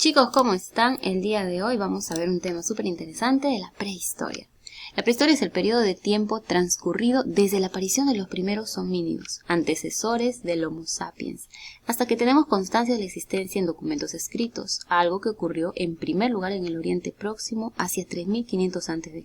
Chicos, ¿cómo están? El día de hoy vamos a ver un tema súper interesante de la prehistoria. La prehistoria es el periodo de tiempo transcurrido desde la aparición de los primeros homínidos, antecesores del Homo sapiens, hasta que tenemos constancia de la existencia en documentos escritos, algo que ocurrió en primer lugar en el Oriente Próximo hacia 3500 a.C.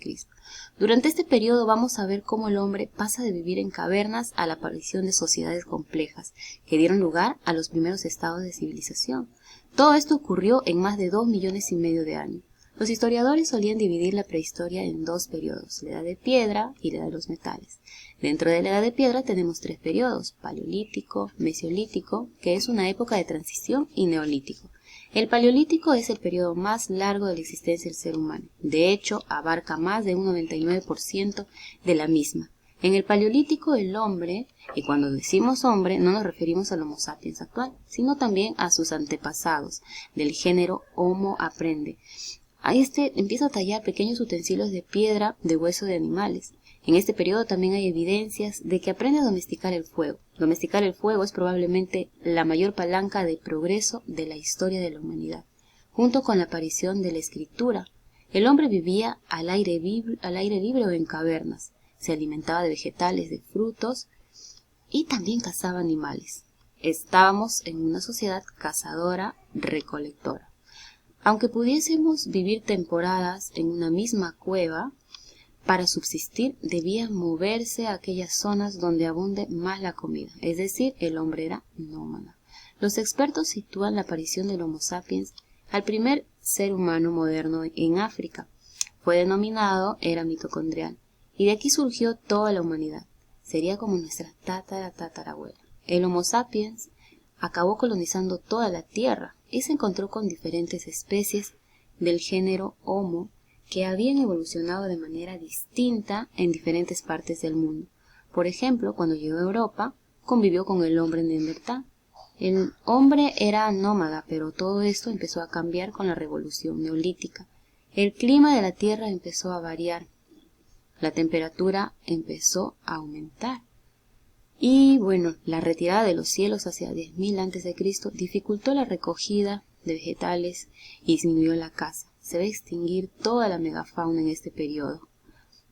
Durante este periodo vamos a ver cómo el hombre pasa de vivir en cavernas a la aparición de sociedades complejas, que dieron lugar a los primeros estados de civilización. Todo esto ocurrió en más de 2,5 millones de años. Los historiadores solían dividir la prehistoria en dos periodos, la edad de piedra y la edad de los metales. Dentro de la edad de piedra tenemos tres periodos, paleolítico, mesolítico, que es una época de transición, y neolítico. El paleolítico es el periodo más largo de la existencia del ser humano. De hecho, abarca más de un 99% de la misma. En el paleolítico el hombre, y cuando decimos hombre no nos referimos al Homo sapiens actual, sino también a sus antepasados, del género Homo aprende. Empieza a tallar pequeños utensilios de piedra de hueso de animales. En este periodo también hay evidencias de que aprende a domesticar el fuego. Domesticar el fuego es probablemente la mayor palanca de progreso de la historia de la humanidad. Junto con la aparición de la escritura, el hombre vivía al aire libre o en cavernas. Se alimentaba de vegetales, de frutos y también cazaba animales. Estábamos en una sociedad cazadora-recolectora. Aunque pudiésemos vivir temporadas en una misma cueva, para subsistir debía moverse a aquellas zonas donde abunde más la comida, es decir, el hombre era nómada. Los expertos sitúan la aparición del Homo sapiens al primer ser humano moderno en África. Fue denominado era mitocondrial, y de aquí surgió toda la humanidad. Sería como nuestra tatarabuela. El Homo sapiens acabó colonizando toda la Tierra y se encontró con diferentes especies del género Homo que habían evolucionado de manera distinta en diferentes partes del mundo. Por ejemplo, cuando llegó a Europa, convivió con el hombre neandertal. El hombre era nómada, pero todo esto empezó a cambiar con la revolución neolítica. El clima de la Tierra empezó a variar. La temperatura empezó a aumentar. Y bueno, la retirada de los cielos hacia 10.000 a.C. dificultó la recogida de vegetales y disminuyó la caza. Se va a extinguir toda la megafauna en este periodo.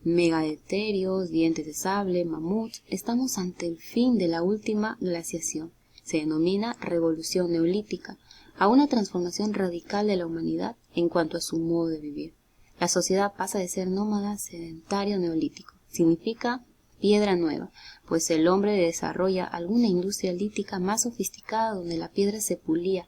Megadeterios, dientes de sable, mamuts. Estamos ante el fin de la última glaciación. Se denomina revolución neolítica, a una transformación radical de la humanidad en cuanto a su modo de vivir. La sociedad pasa de ser nómada, sedentario, neolítico. Significa piedra nueva, pues el hombre desarrolla alguna industria lítica más sofisticada donde la piedra se pulía,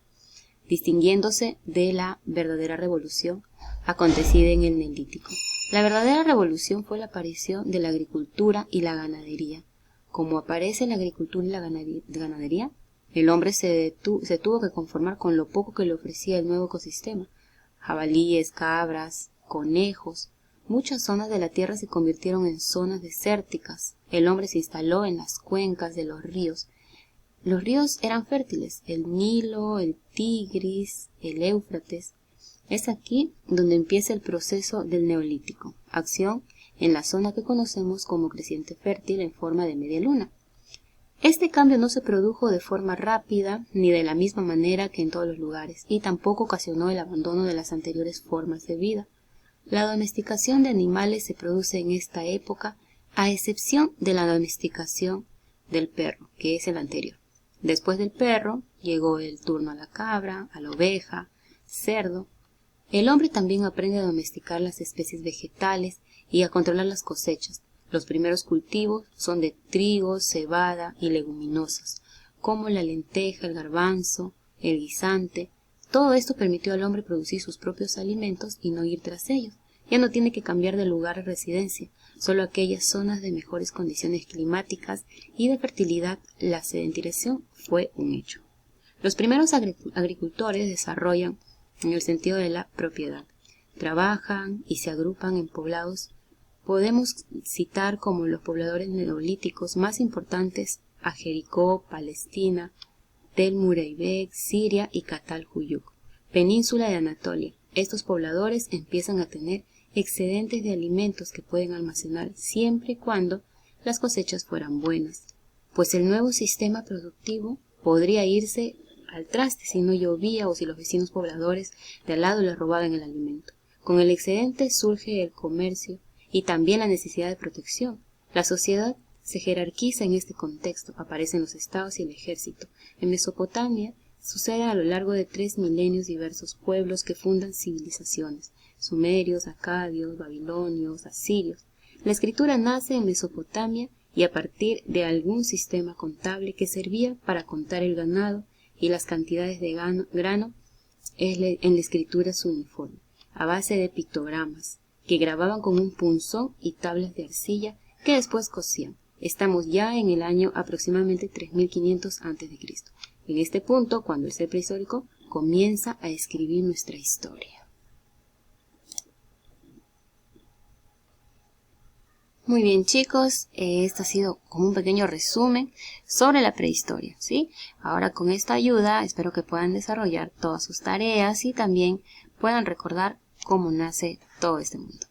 distinguiéndose de la verdadera revolución acontecida en el Neolítico. La verdadera revolución fue la aparición de la agricultura y la ganadería. Como aparece la agricultura y la ganadería, el hombre se tuvo que conformar con lo poco que le ofrecía el nuevo ecosistema. Jabalíes, cabras, conejos. Muchas zonas de la tierra se convirtieron en zonas desérticas. El hombre se instaló en las cuencas de los ríos. Los ríos eran fértiles, el Nilo, el Tigris, el Éufrates. Es aquí donde empieza el proceso del Neolítico, acción en la zona que conocemos como creciente fértil en forma de media luna. Este cambio no se produjo de forma rápida ni de la misma manera que en todos los lugares, y tampoco ocasionó el abandono de las anteriores formas de vida. La domesticación de animales se produce en esta época, a excepción de la domesticación del perro, que es el anterior. Después del perro llegó el turno a la cabra, a la oveja, cerdo. El hombre también aprende a domesticar las especies vegetales y a controlar las cosechas. Los primeros cultivos son de trigo, cebada y leguminosas, como la lenteja, el garbanzo, el guisante. Todo esto permitió al hombre producir sus propios alimentos y no ir tras ellos. Ya no tiene que cambiar de lugar de residencia, solo aquellas zonas de mejores condiciones climáticas y de fertilidad. La sedentarización fue un hecho. Los primeros agricultores desarrollan en el sentido de la propiedad. Trabajan y se agrupan en poblados. Podemos citar como los pobladores neolíticos más importantes a Jericó, Palestina, Tel Mureybek, Siria y Catal Huyuk, península de Anatolia. Estos pobladores empiezan a tener excedentes de alimentos que pueden almacenar siempre y cuando las cosechas fueran buenas, pues el nuevo sistema productivo podría irse al traste si no llovía o si los vecinos pobladores de al lado les robaban el alimento. Con el excedente surge el comercio y también la necesidad de protección. La sociedad se jerarquiza en este contexto, aparecen los estados y el ejército. En Mesopotamia sucede a lo largo de 3 milenios diversos pueblos que fundan civilizaciones, sumerios, acadios, babilonios, asirios. La escritura nace en Mesopotamia y a partir de algún sistema contable que servía para contar el ganado y las cantidades de grano en la escritura suniforme, a base de pictogramas, que grababan con un punzón y tablas de arcilla que después cosían. Estamos ya en el año aproximadamente 3500 a.C. En este punto, cuando el ser prehistórico comienza a escribir nuestra historia. Muy bien, chicos, este ha sido como un pequeño resumen sobre la prehistoria, ¿sí? Ahora con esta ayuda espero que puedan desarrollar todas sus tareas y también puedan recordar cómo nace todo este mundo.